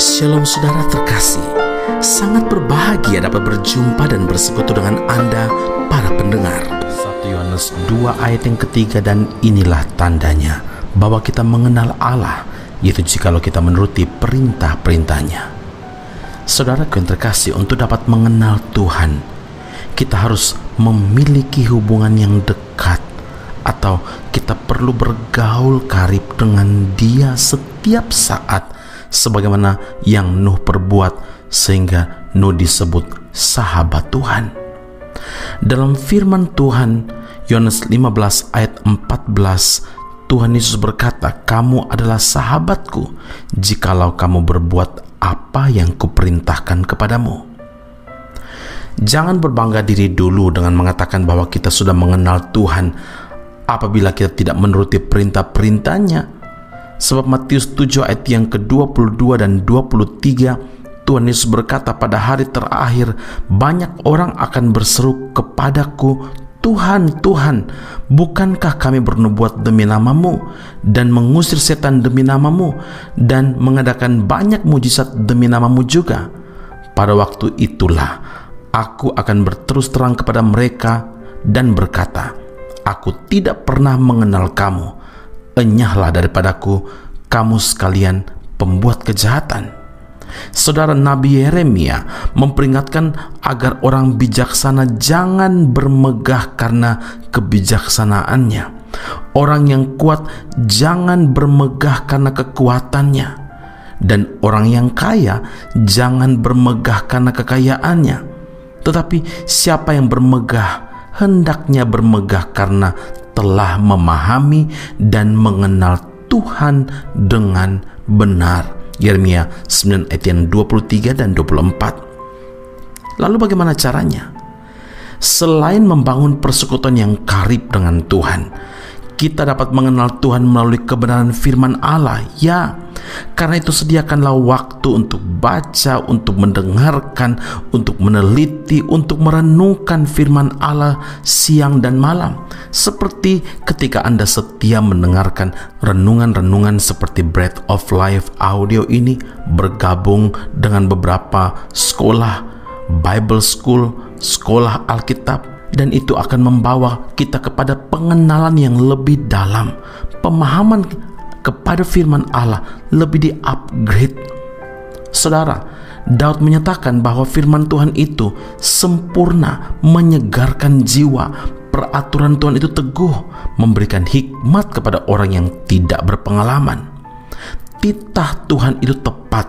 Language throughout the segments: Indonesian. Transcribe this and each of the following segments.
Shalom saudara terkasih, sangat berbahagia dapat berjumpa dan bersekutu dengan Anda para pendengar. 1 Yohanes 2 ayat yang ketiga, dan inilah tandanya bahwa kita mengenal Allah, yaitu jikalau kita menuruti perintah-perintahnya. Saudaraku yang terkasih, untuk dapat mengenal Tuhan, kita harus memiliki hubungan yang dekat, atau kita perlu bergaul karib dengan Dia setiap saat, sebagaimana yang Nuh perbuat, sehingga Nuh disebut sahabat Tuhan. Dalam firman Tuhan Yohanes 15 ayat 14, Tuhan Yesus berkata, "Kamu adalah sahabatku jikalau kamu berbuat apa yang kuperintahkan kepadamu." Jangan berbangga diri dulu dengan mengatakan bahwa kita sudah mengenal Tuhan apabila kita tidak menuruti perintah-perintahnya. Sebab Matius 7 ayat yang ke-22 dan 23, Tuhan Yesus berkata, "Pada hari terakhir banyak orang akan berseru kepadaku, Tuhan, Tuhan, bukankah kami bernubuat demi namamu dan mengusir setan demi namamu dan mengadakan banyak mujizat demi namamu juga? Pada waktu itulah aku akan berterus terang kepada mereka dan berkata, Aku tidak pernah mengenal kamu. Enyahlah daripadaku, kamu sekalian pembuat kejahatan." Saudara, Nabi Yeremia memperingatkan agar orang bijaksana jangan bermegah karena kebijaksanaannya. Orang yang kuat jangan bermegah karena kekuatannya. Dan orang yang kaya jangan bermegah karena kekayaannya. Tetapi siapa yang bermegah, hendaknya bermegah karena telah memahami dan mengenal Tuhan dengan benar. Yeremia 9 ayat yang 23 dan 24. Lalu bagaimana caranya? Selain membangun persekutuan yang karib dengan Tuhan, kita dapat mengenal Tuhan melalui kebenaran firman Allah. Ya, karena itu sediakanlah waktu untuk baca, untuk mendengarkan, untuk meneliti, untuk merenungkan firman Allah siang dan malam. Seperti ketika Anda setia mendengarkan renungan-renungan seperti Bread of Life audio ini, bergabung dengan beberapa sekolah, Bible School, sekolah Alkitab, dan itu akan membawa kita kepada pengenalan yang lebih dalam, pemahaman kepada firman Allah lebih di-upgrade. Saudara, Daud menyatakan bahwa firman Tuhan itu sempurna, menyegarkan jiwa. Peraturan Tuhan itu teguh, memberikan hikmat kepada orang yang tidak berpengalaman. Titah Tuhan itu tepat,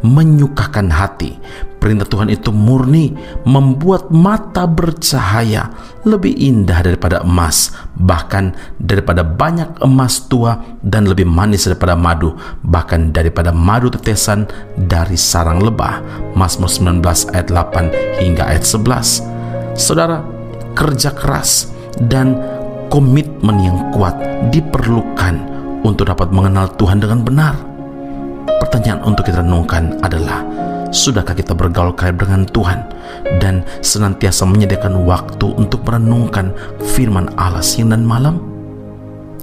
menyukakan hati. Perintah Tuhan itu murni, membuat mata bercahaya, lebih indah daripada emas, bahkan daripada banyak emas tua, dan lebih manis daripada madu, bahkan daripada madu tetesan dari sarang lebah. Mazmur 19 ayat 8 hingga ayat 11. Saudara, kerja keras dan komitmen yang kuat diperlukan untuk dapat mengenal Tuhan dengan benar. Pertanyaan untuk kita renungkan adalah, sudahkah kita bergaul karib dengan Tuhan dan senantiasa menyediakan waktu untuk merenungkan firman Allah siang dan malam?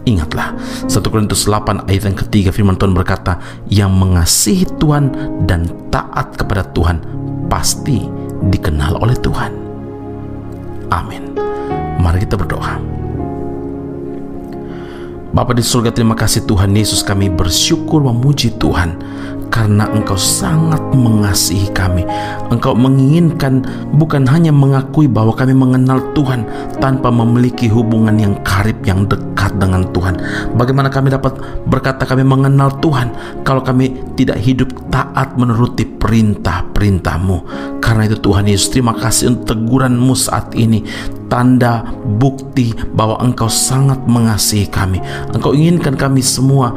Ingatlah, 1 Korintus 8 ayat yang ketiga, firman Tuhan berkata, "Yang mengasihi Tuhan dan taat kepada Tuhan pasti dikenal oleh Tuhan." Amin. Mari kita berdoa. Bapa di surga, terima kasih Tuhan Yesus, kami bersyukur memuji Tuhan karena Engkau sangat mengasihi kami. Engkau menginginkan bukan hanya mengakui bahwa kami mengenal Tuhan tanpa memiliki hubungan yang karib, yang dekat dengan Tuhan. Bagaimana kami dapat berkata kami mengenal Tuhan kalau kami tidak hidup taat menuruti perintah-perintah-Mu? Karena itu Tuhan Yesus, terima kasih untuk teguran-Mu saat ini, tanda bukti bahwa Engkau sangat mengasihi kami. Engkau inginkan kami semua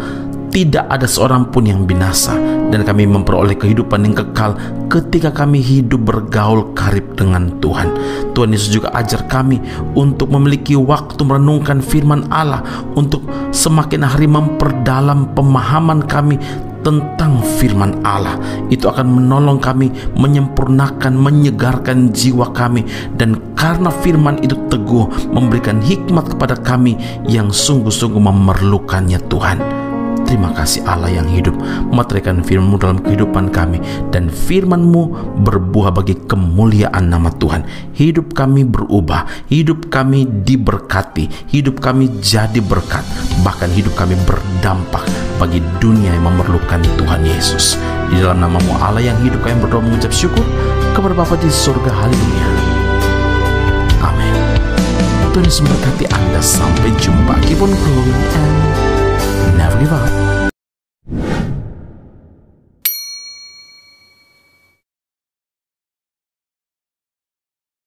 tidak ada seorang pun yang binasa, dan kami memperoleh kehidupan yang kekal ketika kami hidup bergaul karib dengan Tuhan. Tuhan Yesus juga ajar kami untuk memiliki waktu merenungkan firman Allah, untuk semakin hari memperdalam pemahaman kami tentang firman Allah. Itu akan menolong kami, menyempurnakan, menyegarkan jiwa kami, dan karena firman itu teguh, memberikan hikmat kepada kami yang sungguh-sungguh memerlukannya. Tuhan, Terima kasih Allah yang hidup, meteraikan firman-Mu dalam kehidupan kami, dan firman-Mu berbuah bagi kemuliaan nama Tuhan. Hidup kami berubah, hidup kami diberkati, hidup kami jadi berkat, bahkan hidup kami berdampak bagi dunia yang memerlukan Tuhan Yesus. Di dalam nama-Mu Allah yang hidup, kami berdoa mengucap syukur kepada Bapa di surga. Haleluya. Amin. Tuhan Yesus memberkati Anda. Sampai jumpa. Keep on growing and